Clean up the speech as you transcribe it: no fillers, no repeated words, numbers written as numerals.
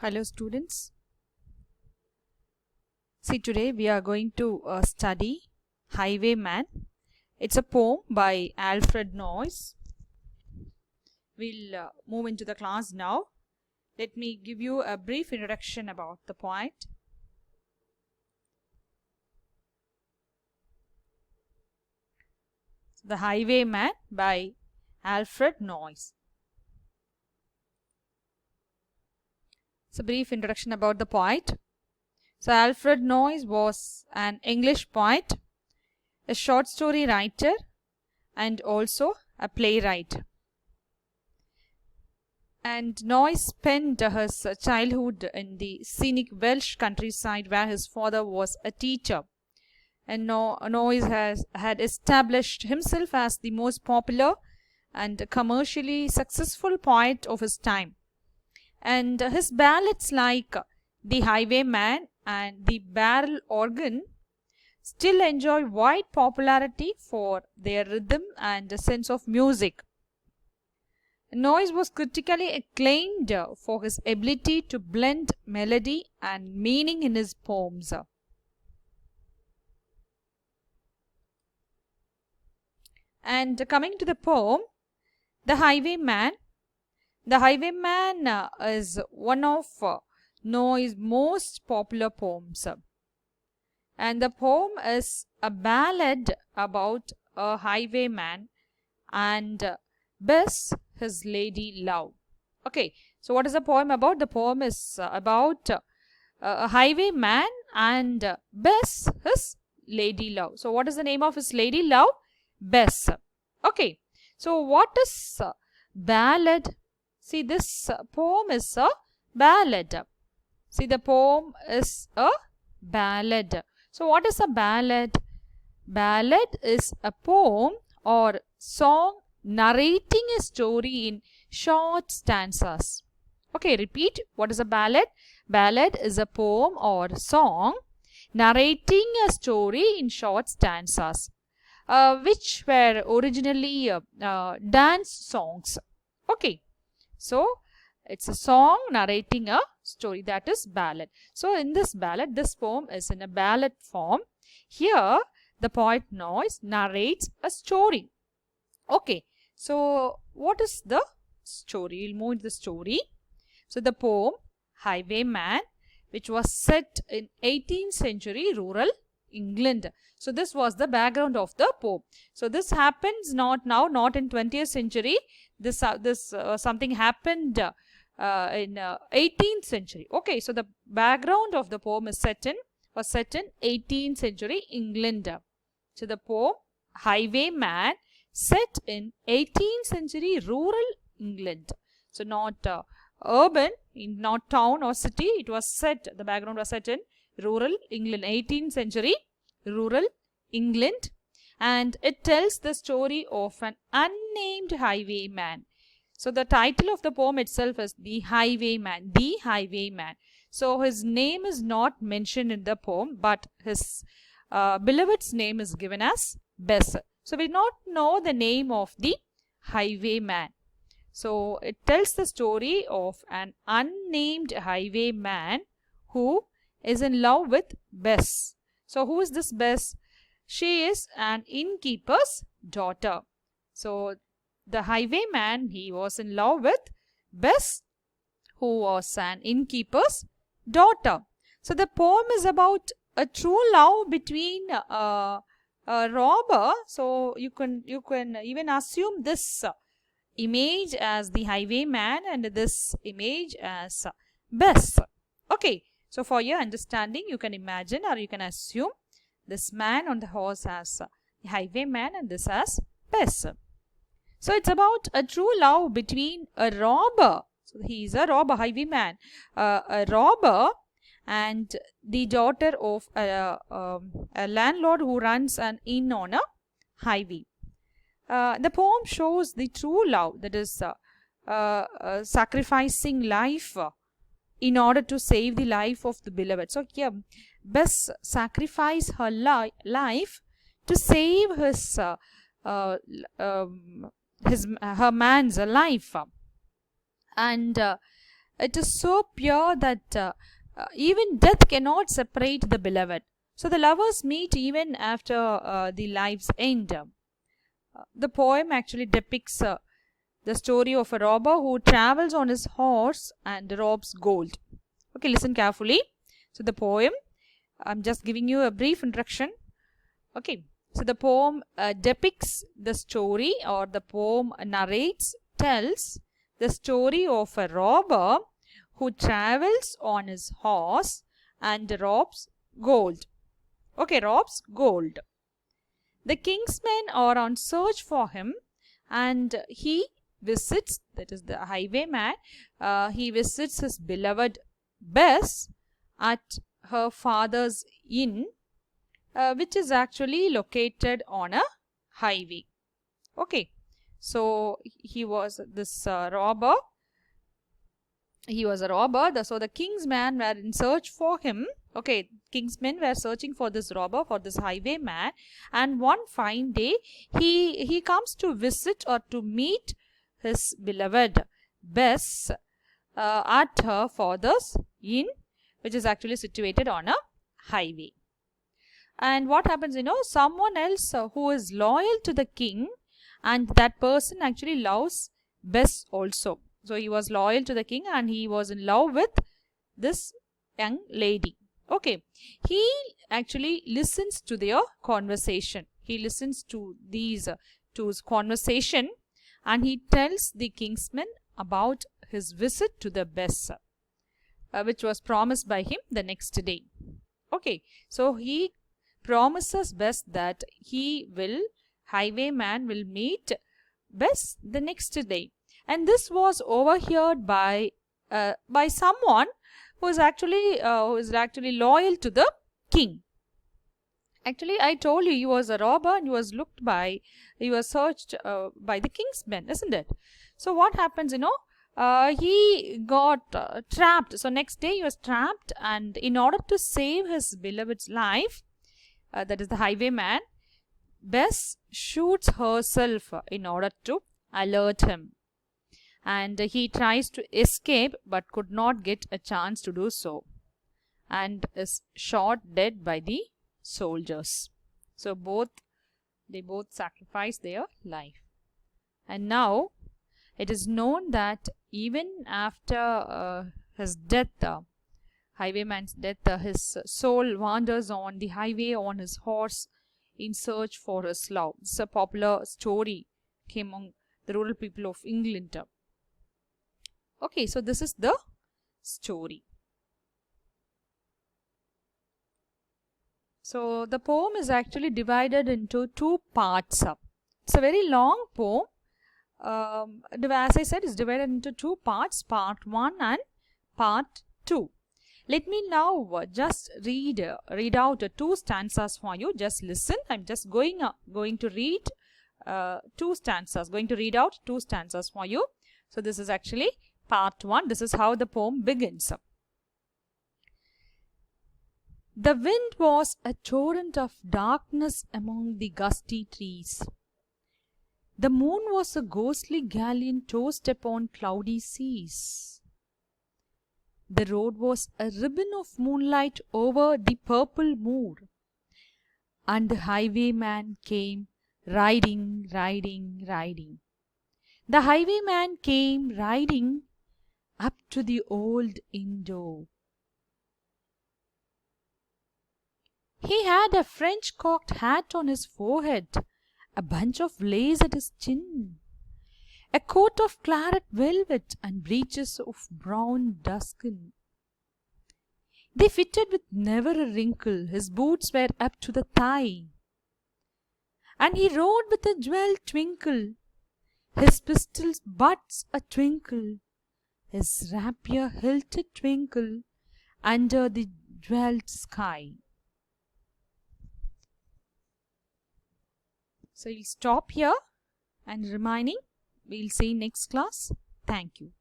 Hello students. See, today we are going to study Highwayman. It's a poem by Alfred Noyes. We'll move into the class now. Let me give you a brief introduction about the poet. The Highwayman by Alfred Noyes. It's a brief introduction about the poet. So Alfred Noyes was an English poet, a short story writer, and also a playwright. And Noyes spent his childhood in the scenic Welsh countryside where his father was a teacher. And Noyes had established himself as the most popular and commercially successful poet of his time. And his ballads like The Highwayman and The Barrel Organ still enjoy wide popularity for their rhythm and sense of music. Noyes was critically acclaimed for his ability to blend melody and meaning in his poems. And coming to the poem, The Highwayman. The Highwayman is one of Noyes' most popular poems. And the poem is a ballad about a highwayman and Bess, his lady love. Okay, so what is the poem about? The poem is about a highwayman and Bess, his lady love. So what is the name of his lady love? Bess. Okay, so what is ballad? See, this poem is a ballad. See, the poem is a ballad. So what is a ballad? Ballad is a poem or song narrating a story in short stanzas. Okay, repeat. What is a ballad? Ballad is a poem or song narrating a story in short stanzas, which were originally dance songs. Okay, so it's a song narrating a story, that is ballad. So in this ballad, this poem is in a ballad form. Here the poet Noyes narrates a story. Okay, so what is the story? We'll move into the story. So the poem Highwayman, which was set in 18th century rural England. So this was the background of the poem. So this happens not now, not in 20th century. This something happened in 18th century. Okay, so the background of the poem is set in 18th century England. So the poem Highwayman set in 18th century rural England. So not urban, not town or city. It was set, the background was set in rural England, 18th century rural England, and it tells the story of an unnamed highwayman. So the title of the poem itself is The Highwayman, The Highwayman. So his name is not mentioned in the poem, but his beloved's name is given as Bess. So we not know the name of the highwayman. So it tells the story of an unnamed highwayman who is in love with Bess. So who is this Bess? She is an innkeeper's daughter. So the highwayman, he was in love with Bess, who was an innkeeper's daughter. So the poem is about a true love between a robber. So you can even assume this image as the highwayman and this image as Bess. Okay, so for your understanding, you can imagine or you can assume this man on the horse as the highwayman and this as Bess. So it's about a true love between a robber. So he is a robber, highwayman, a robber, and the daughter of a landlord who runs an inn on a highway. The poem shows the true love, that is sacrificing life in order to save the life of the beloved. So here, Bess sacrificed her life to save her man's life. And it is so pure that even death cannot separate the beloved. So the lovers meet even after the life's end. The poem actually depicts the story of a robber who travels on his horse and robs gold. Okay, listen carefully. So the poem, I'm just giving you a brief introduction. Okay, so the poem depicts the story, or the poem tells the story of a robber who travels on his horse and robs gold. Okay, robs gold. The king's men are on search for him, and he visits, that is the highwayman, he visits his beloved Bess at her father's inn, which is actually located on a highway. Okay, so he was this robber. He was a robber. So the king's men were in search for him. Okay, king's men were searching for this robber, for this highwayman. And one fine day, he comes to visit or to meet his beloved Bess at her father's inn, which is actually situated on a highway. And what happens, someone else who is loyal to the king, and that person actually loves Bess also. So he was loyal to the king and he was in love with this young lady. Okay, he actually listens to their conversation. He listens to these two's conversation, and he tells the kingsman about his visit to the Bess, which was promised by him the next day. Okay, so he promises Bess that highwayman will meet Bess the next day. And this was overheard by someone who is actually loyal to the king. Actually, I told you he was a robber and he was searched by the king's men, isn't it? So what happens, he got trapped. So next day he was trapped, and in order to save his beloved's life, that is the highwayman, Bess shoots herself in order to alert him. And he tries to escape but could not get a chance to do so, and is shot dead by the soldiers. So they both sacrifice their life. And now it is known that even after his death, highwayman's death, his soul wanders on the highway on his horse in search for his love. It's a popular story among the rural people of England. Okay, so this is the story. So the poem is actually divided into two parts. It's a very long poem. As I said, it's divided into two parts, part 1 and part 2. Let me now just read out 2 stanzas for you. Just listen. I'm just going to read 2 stanzas. Going to read out 2 stanzas for you. So this is actually part 1. This is how the poem begins. The wind was a torrent of darkness among the gusty trees. The moon was a ghostly galleon tossed upon cloudy seas. The road was a ribbon of moonlight over the purple moor, and the highwayman came riding, riding, riding. The highwayman came riding up to the old inn door. He had a French cocked hat on his forehead, a bunch of lace at his chin, a coat of claret velvet, and breeches of brown duskin. They fitted with never a wrinkle, his boots were up to the thigh, and he rode with a jewel twinkle, his pistol's butts a twinkle, his rapier hilt a twinkle, under the jeweled sky. So we'll stop here, and remaining we'll see next class. Thank you.